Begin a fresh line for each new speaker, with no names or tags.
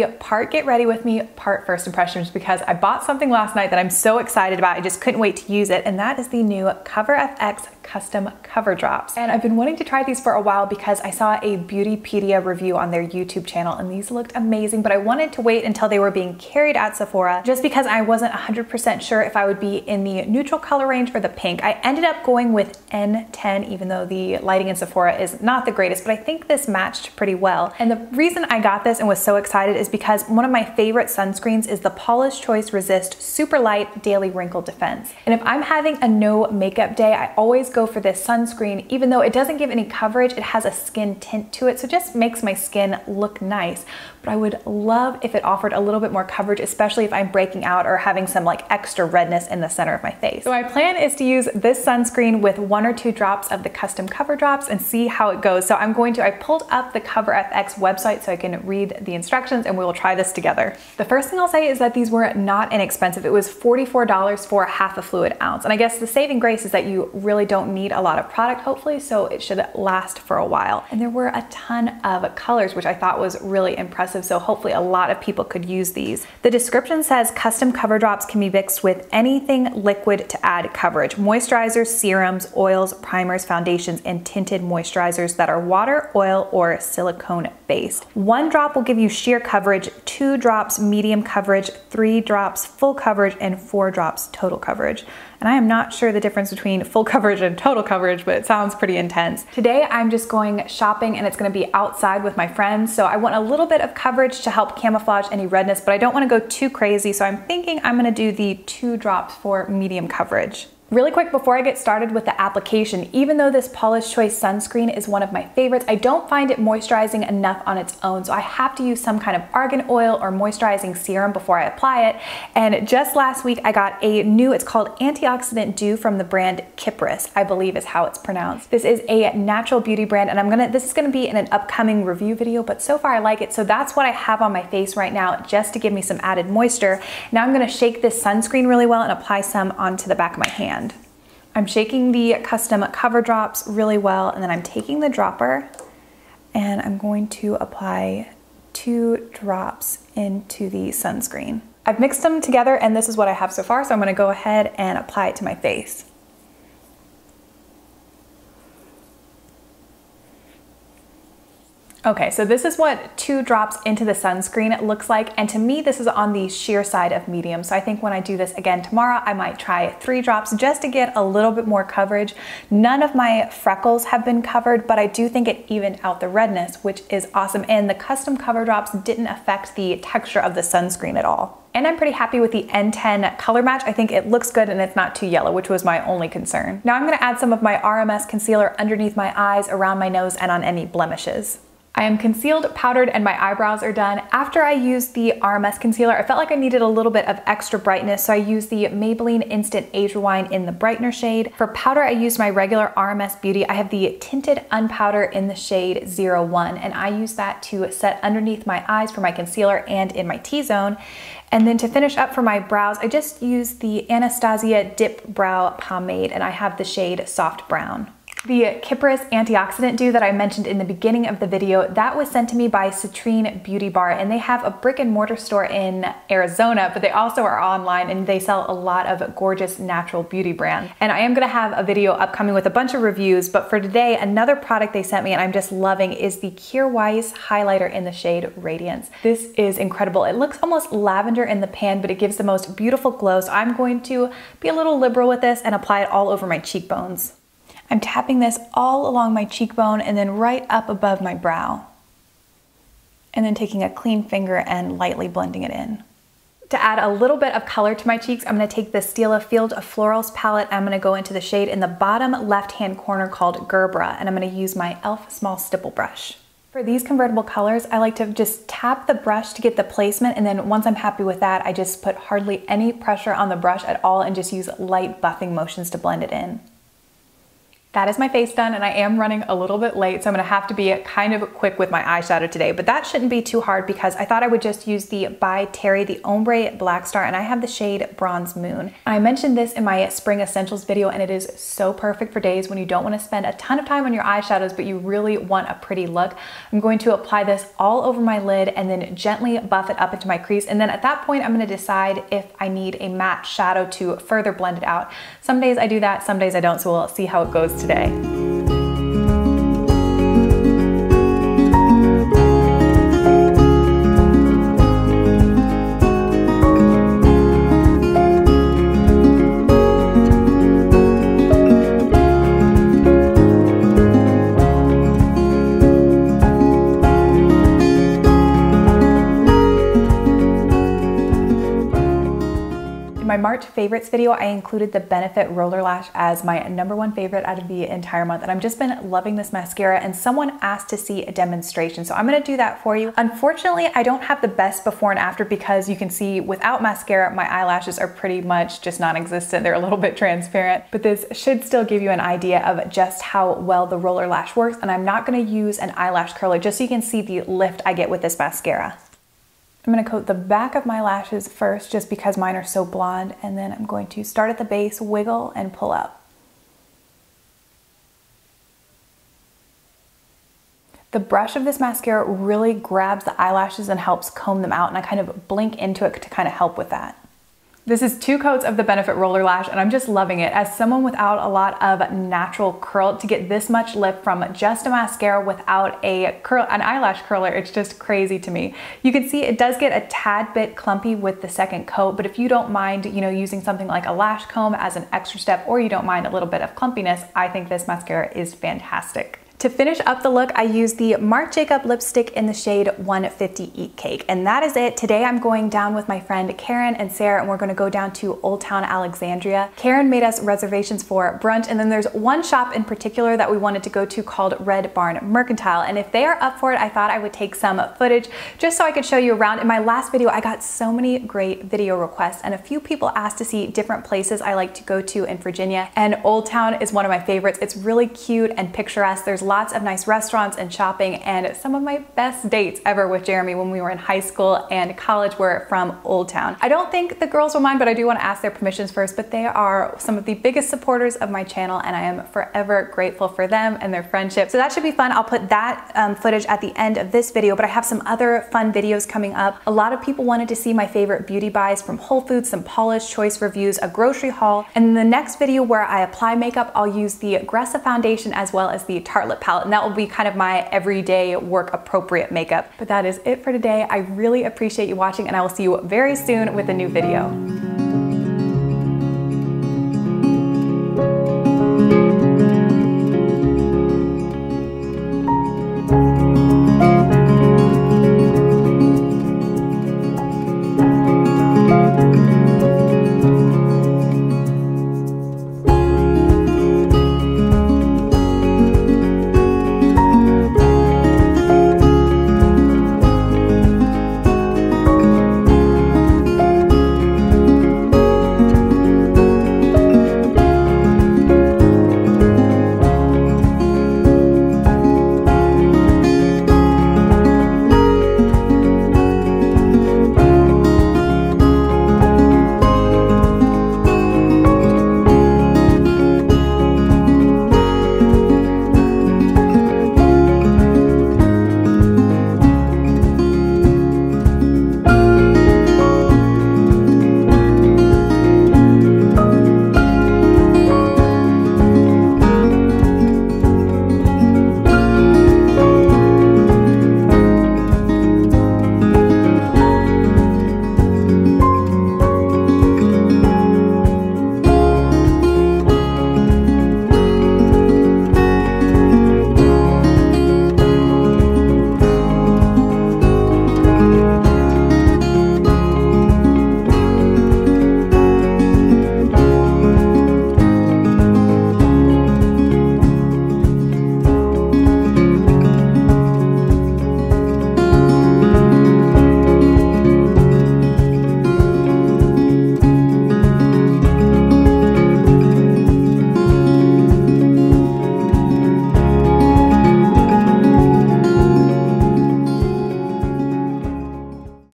be part get ready with me, part first impressions, because I bought something last night that I'm so excited about. I just couldn't wait to use it, and that is the new Cover FX custom cover drops. And I've been wanting to try these for a while because I saw a Beautypedia review on their YouTube channel and these looked amazing, but I wanted to wait until they were being carried at Sephora just because I wasn't 100% sure if I would be in the neutral color range or the pink. I ended up going with N10, even though the lighting in Sephora is not the greatest, but I think this matched pretty well. And the reason I got this and was so excited is because one of my favorite sunscreens is the Paula's Choice Resist Super Light Daily Wrinkle Defense. And if I'm having a no makeup day, I always go for this sunscreen. Even though it doesn't give any coverage, it has a skin tint to it, so it just makes my skin look nice. But I would love if it offered a little bit more coverage, especially if I'm breaking out or having some like extra redness in the center of my face. So my plan is to use this sunscreen with 1 or 2 drops of the custom cover drops and see how it goes. So I pulled up the Cover FX website so I can read the instructions and we will try this together. The first thing I'll say is that these were not inexpensive. It was $44 for half a fluid ounce. And I guess the saving grace is that you really don't need a lot of product, hopefully, so it should last for a while. And there were a ton of colors, which I thought was really impressive. So hopefully a lot of people could use these. The description says custom cover drops can be mixed with anything liquid to add coverage. Moisturizers, serums, oils, primers, foundations, and tinted moisturizers that are water, oil, or silicone based. 1 drop will give you sheer coverage, 2 drops medium coverage, 3 drops full coverage, and 4 drops total coverage. And I am not sure the difference between full coverage and total coverage, but it sounds pretty intense. Today, I'm just going shopping and it's gonna be outside with my friends. So I want a little bit of coverage to help camouflage any redness, but I don't wanna go too crazy. So I'm thinking I'm gonna do the 2 drops for medium coverage. Really quick before I get started with the application, even though this Paula's Choice sunscreen is one of my favorites, I don't find it moisturizing enough on its own, so I have to use some kind of argan oil or moisturizing serum before I apply it. And just last week I got a new, it's called Antioxidant Dew from the brand Kypris, I believe is how it's pronounced. This is a natural beauty brand and this is gonna be in an upcoming review video, but so far I like it, so that's what I have on my face right now just to give me some added moisture. Now I'm gonna shake this sunscreen really well and apply some onto the back of my hand. I'm shaking the custom cover drops really well, and then I'm taking the dropper and I'm going to apply 2 drops into the sunscreen. I've mixed them together and this is what I have so far, so I'm gonna go ahead and apply it to my face. Okay, so this is what 2 drops into the sunscreen looks like, and to me this is on the sheer side of medium, so I think when I do this again tomorrow I might try 3 drops just to get a little bit more coverage. None of my freckles have been covered, but I do think it evened out the redness, which is awesome, and the custom cover drops didn't affect the texture of the sunscreen at all. And I'm pretty happy with the N10 color match. I think it looks good and it's not too yellow, which was my only concern. Now I'm gonna add some of my RMS concealer underneath my eyes, around my nose, and on any blemishes. I am concealed, powdered, and my eyebrows are done. After I used the RMS concealer, I felt like I needed a little bit of extra brightness, so I used the Maybelline Instant Age Rewind in the brightener shade. For powder, I used my regular RMS Beauty. I have the Tinted Unpowder in the shade 01, and I use that to set underneath my eyes for my concealer and in my T-zone. And then to finish up for my brows, I just used the Anastasia Dip Brow Pomade, and I have the shade Soft Brown. The Kypris Antioxidant Dew that I mentioned in the beginning of the video, that was sent to me by Citrine Beauty Bar, and they have a brick and mortar store in Arizona, but they also are online and they sell a lot of gorgeous natural beauty brands. And I am gonna have a video upcoming with a bunch of reviews, but for today, another product they sent me and I'm just loving is the Kjaer Weis highlighter in the shade Radiance. This is incredible. It looks almost lavender in the pan, but it gives the most beautiful glow. So I'm going to be a little liberal with this and apply it all over my cheekbones. I'm tapping this all along my cheekbone and then right up above my brow. And then taking a clean finger and lightly blending it in. To add a little bit of color to my cheeks, I'm gonna take the Stila Field of Florals palette. I'm gonna go into the shade in the bottom left-hand corner called Gerbera, and I'm gonna use my e.l.f. small stipple brush. For these convertible colors, I like to just tap the brush to get the placement, and then once I'm happy with that, I just put hardly any pressure on the brush at all and just use light buffing motions to blend it in. That is my face done, and I am running a little bit late, so I'm gonna have to be kind of quick with my eyeshadow today, but that shouldn't be too hard because I thought I would just use the by Terry, the Ombre Black Star, and I have the shade Bronze Moon. I mentioned this in my Spring Essentials video, and it is so perfect for days when you don't wanna spend a ton of time on your eyeshadows, but you really want a pretty look. I'm going to apply this all over my lid and then gently buff it up into my crease, and then at that point, I'm gonna decide if I need a matte shadow to further blend it out. Some days I do that, some days I don't, so we'll see how it goes today. My March favorites video, I included the Benefit Roller Lash as my #1 favorite out of the entire month, and I've just been loving this mascara, and someone asked to see a demonstration, so I'm gonna do that for you. Unfortunately, I don't have the best before and after because you can see without mascara, my eyelashes are pretty much just non-existent. They're a little bit transparent, but this should still give you an idea of just how well the roller lash works, and I'm not gonna use an eyelash curler just so you can see the lift I get with this mascara. I'm gonna coat the back of my lashes first just because mine are so blonde, and then I'm going to start at the base, wiggle, and pull up. The brush of this mascara really grabs the eyelashes and helps comb them out, and I kind of blink into it to kind of help with that. This is 2 coats of the Benefit Roller Lash, and I'm just loving it. As someone without a lot of natural curl, to get this much lift from just a mascara without an eyelash curler, it's just crazy to me. You can see it does get a tad bit clumpy with the second coat, but if you don't mind, using something like a lash comb as an extra step, or you don't mind a little bit of clumpiness, I think this mascara is fantastic. To finish up the look, I used the Marc Jacob lipstick in the shade 150 Eat Cake. And that is it. Today I'm going down with my friend Karen and Sarah, and we're gonna go down to Old Town Alexandria. Karen made us reservations for brunch, and then there's one shop in particular that we wanted to go to called Red Barn Mercantile. And if they are up for it, I thought I would take some footage just so I could show you around. In my last video, I got so many great video requests, and a few people asked to see different places I like to go to in Virginia. And Old Town is one of my favorites. It's really cute and picturesque. There's lots of nice restaurants and shopping, and some of my best dates ever with Jeremy when we were in high school and college were from Old Town. I don't think the girls will mind, but I do want to ask their permissions first, but they are some of the biggest supporters of my channel, and I am forever grateful for them and their friendship. So that should be fun. I'll put that footage at the end of this video, but I have some other fun videos coming up. A lot of people wanted to see my favorite beauty buys from Whole Foods, some Paula's Choice reviews, a grocery haul, and in the next video where I apply makeup, I'll use the Aggressive foundation as well as the Tartelette palette, and that will be kind of my everyday work appropriate makeup. But that is it for today. I really appreciate you watching, and I will see you very soon with a new video.